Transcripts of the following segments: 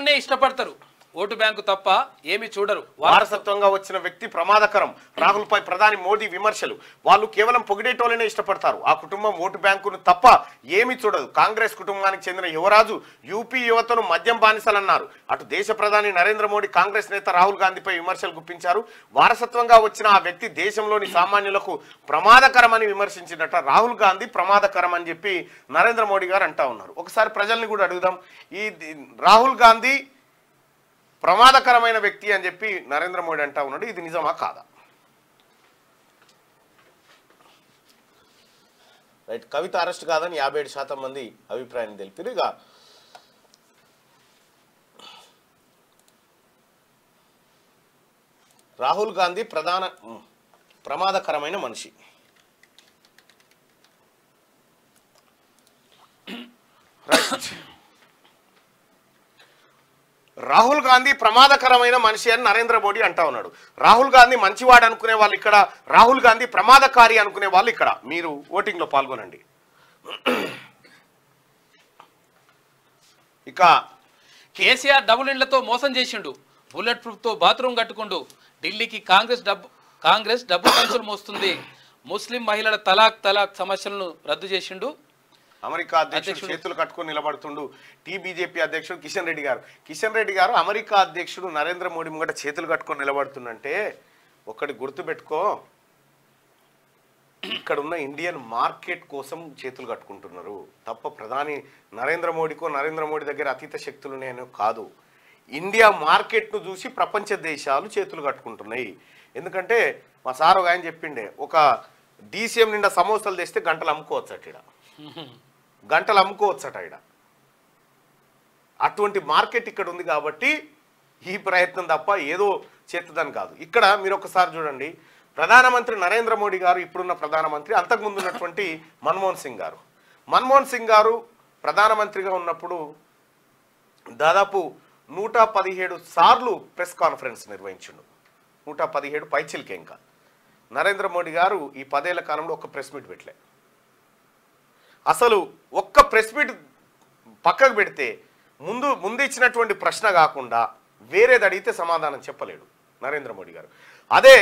పొగిడేటోళ్ళనే ఇష్టపడతారు, vote bank తప్ప ఏమి చూడరు. వారసత్వంగా వచ్చిన వ్యక్తి ప్రమాదకరం. రాహుల్ పై ప్రధాని మోదీ విమర్శలు. వాళ్ళు కేవలం పొగిడేటోళ్ళనే ఇష్టపడతారు, ఆ కుటుంబం ఓటు బ్యాంకును తప్ప ఏమీ చూడదు. కాంగ్రెస్ కుటుంబానికి చెందిన యువరాజు యూపీ యువతను మద్యం బానిసలన్నారు. అటు దేశ ప్రధాని నరేంద్ర మోడీ కాంగ్రెస్ నేత రాహుల్ గాంధీపై విమర్శలు గుప్పించారు. వారసత్వంగా వచ్చిన ఆ వ్యక్తి దేశంలోని సామాన్యులకు ప్రమాదకరమని విమర్శించినట్ట. రాహుల్ గాంధీ ప్రమాదకరం అని చెప్పి నరేంద్ర మోడీ గారు అంటా ఉన్నారు. ఒకసారి ప్రజల్ని కూడా అడుగుదాం, ఈ రాహుల్ గాంధీ ప్రమాదకరమైన వ్యక్తి అని చెప్పి నరేంద్ర మోడీ అంటా ఉన్నాడు, ఇది నిజమా కాదా? రైట్, కవిత అరెస్ట్ కాదని 57% మంది అభిప్రాయాన్ని తెలిపారు. ఇక రాహుల్ గాంధీ ప్రమాదకరమైన మనిషి. రాహుల్ గాంధీ ప్రమాదకరమైన మనిషి అని నరేంద్ర మోడీ అంటా ఉన్నాడు. రాహుల్ గాంధీ మంచివాడు అనుకునే వాళ్ళు ఇక్కడ, రాహుల్ గాంధీ ప్రమాదకారి అనుకునే వాళ్ళు ఇక్కడ. మీరు ఓటింగ్ లో పాల్గొనండి. ఇక కేసీఆర్ డబుల్ ఇండ్లతో మోసం చేసిండు, బుల్లెట్ ప్రూఫ్ తో బాత్రూమ్ కట్టుకుండు, ఢిల్లీకి కాంగ్రెస్ డబ్బు సంచులు మోస్తుంది, ముస్లిం మహిళల తలాక్ సమస్యలను రద్దు చేసిండు. అమెరికా అధ్యక్షుడు చేతులు కట్టుకొని నిలబడుతుండు. బీజేపీ అధ్యక్షుడు కిషన్ రెడ్డి గారు అమెరికా అధ్యక్షుడు నరేంద్ర మోడీ ముంగట చేతులు కట్టుకొని నిలబడుతుందంటే ఒకటి గుర్తుపెట్టుకో, ఇక్కడ ఉన్న ఇండియన్ మార్కెట్ కోసం చేతులు కట్టుకుంటున్నారు తప్ప ప్రధాని నరేంద్ర మోడీ దగ్గర అతీత శక్తులు నేను కాదు. ఇండియా మార్కెట్ను చూసి ప్రపంచ దేశాలు చేతులు కట్టుకుంటున్నాయి. ఎందుకంటే మా సార్ ఒక ఆయన చెప్పిండే, ఒక డీసీఎం నిండా సమోసాలు తెస్తే గంటలు అమ్ముకోవచ్చట, ఇక్కడ అటువంటి మార్కెట్ ఇక్కడ ఉంది కాబట్టి ఈ ప్రయత్నం తప్ప ఏదో చేస్తుందని కాదు. ఇక్కడ మీరు ఒకసారి చూడండి, ప్రధానమంత్రి నరేంద్ర మోడీ గారు, ఇప్పుడున్న ప్రధానమంత్రి, అంతకుముందు ఉన్నటువంటి మన్మోహన్ సింగ్ గారు ప్రధానమంత్రిగా ఉన్నప్పుడు దాదాపు 117 సార్లు ప్రెస్ కాన్ఫరెన్స్ నిర్వహించిండు. 117 పైచిల్కే. ఇంకా నరేంద్ర మోడీ గారు ఈ 10 ఏళ్ల కాలంలో ఒక్క ప్రెస్ మీట్ పెట్టలే. అసలు ఒక్క ప్రెస్ మీట్ పక్కకు పెడితే ముందు ఇచ్చినటువంటి ప్రశ్న కాకుండా వేరేది అడిగితే సమాధానం చెప్పలేడు నరేంద్ర మోడీ గారు. అదే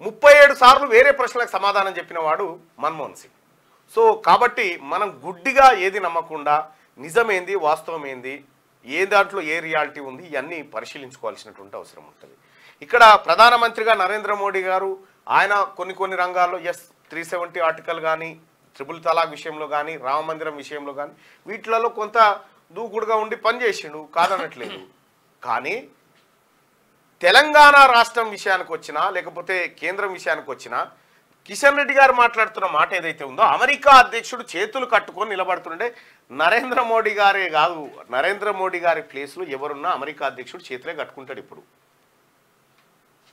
37 సార్లు వేరే ప్రశ్నలకు సమాధానం చెప్పిన వాడు మన్మోహన్ సింగ్. సో కాబట్టి మనం గుడ్డిగా ఏది నమ్మకుండా నిజమేంది వాస్తవం ఏంది, ఏ దాంట్లో ఏ రియాలిటీ ఉంది, ఇవన్నీ పరిశీలించుకోవాల్సినటువంటి అవసరం ఉంటుంది. ఇక్కడ ప్రధానమంత్రిగా నరేంద్ర మోడీ గారు ఆయన కొన్ని రంగాల్లో 370 ఆర్టికల్ కానీ, ట్రిపుల్ తలాక్ విషయంలో కానీ, రామ మందిరం విషయంలో కానీ వీటిలలో కొంత దూకుడుగా ఉండి పనిచేసిండు, కాదనట్లేదు. కానీ తెలంగాణ రాష్ట్రం విషయానికి వచ్చినా లేకపోతే కేంద్రం విషయానికి వచ్చినా కిషన్ రెడ్డి గారు మాట్లాడుతున్న మాట ఏదైతే ఉందో, అమెరికా అధ్యక్షుడు చేతులు కట్టుకొని నిలబడుతుండే, నరేంద్ర మోడీ గారే కాదు, నరేంద్ర మోడీ గారి ప్లేస్లో ఎవరున్నా అమెరికా అధ్యక్షుడు చేతులే కట్టుకుంటాడు ఇప్పుడు.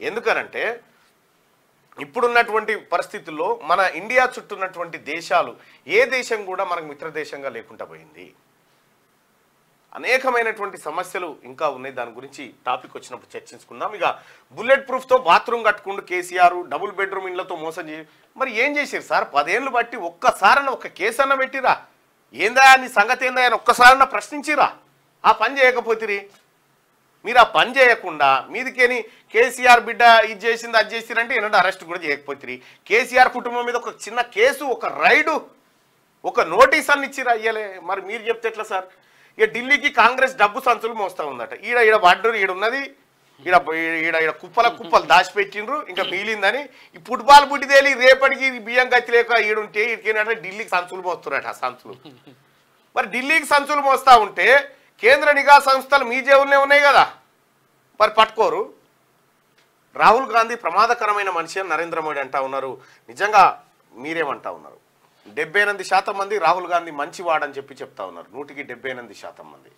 ఎందుకనంటే ఇప్పుడున్నటువంటి పరిస్థితుల్లో మన ఇండియా చుట్టూ ఉన్నటువంటి దేశాలు ఏ దేశం కూడా మనకు మిత్ర దేశంగా లేకుండా పోయింది. అనేకమైనటువంటి సమస్యలు ఇంకా ఉన్నాయి, దాని గురించి టాపిక్ వచ్చినప్పుడు చర్చించుకుందాం. ఇక బుల్లెట్ ప్రూఫ్తో బాత్రూమ్ కట్టుకుంటూ కేసీఆర్ డబుల్ బెడ్రూమ్ ఇళ్లతో మోసం చేసి మరి ఏం చేశారు సార్? 10 ఏళ్ళు బట్టి ఒక్కసారన్న ఒక కేసు అన్న పెట్టిరా, ఏందా నీ సంగతి ఏందా అని ఒక్కసారన్న ప్రశ్నించిరా? ఆ పని చేయకపోతే మీరు ఆ పని చేయకుండా మీదికేని కేసీఆర్ బిడ్డ ఇది చేసింది అది చేసిరంటే ఏంటంటే అరెస్ట్ కూడా చేయకపోతే, కేసీఆర్ కుటుంబం మీద ఒక చిన్న కేసు, ఒక రైడు, ఒక నోటీస్ అన్ని ఇచ్చిరా అయ్యలే. మరి మీరు చెప్తే ఎట్లా సార్? ఇక ఢిల్లీకి కాంగ్రెస్ డబ్బు సంచులు మోస్తా ఉందట. ఈడ పడ్డరు, ఈడున్నది, ఈడ కుప్పలు దాచిపెట్టిండ్రు, ఇంకా మిగిలిందని ఈ ఫుట్బాల్ బుడ్డి తేలి రేపటికి బియ్యం గతి లేక ఈడుంటే ఈడికేంటంటే ఢిల్లీకి సంచులు మోస్తున్నారట. ఆ సంచులు మరి ఢిల్లీకి సంచులు మోస్తా ఉంటే కేంద్ర నిఘా సంస్థలు మీ జేబులనే ఉన్నాయి కదా, మరి పట్టుకోరు. రాహుల్ గాంధీ ప్రమాదకరమైన మనిషి అని నరేంద్ర మోడీ అంటా ఉన్నారు. నిజంగా మీరేమంటా ఉన్నారు? 78% మంది రాహుల్ గాంధీ మంచివాడని చెప్తా ఉన్నారు. 100కి 78% మంది.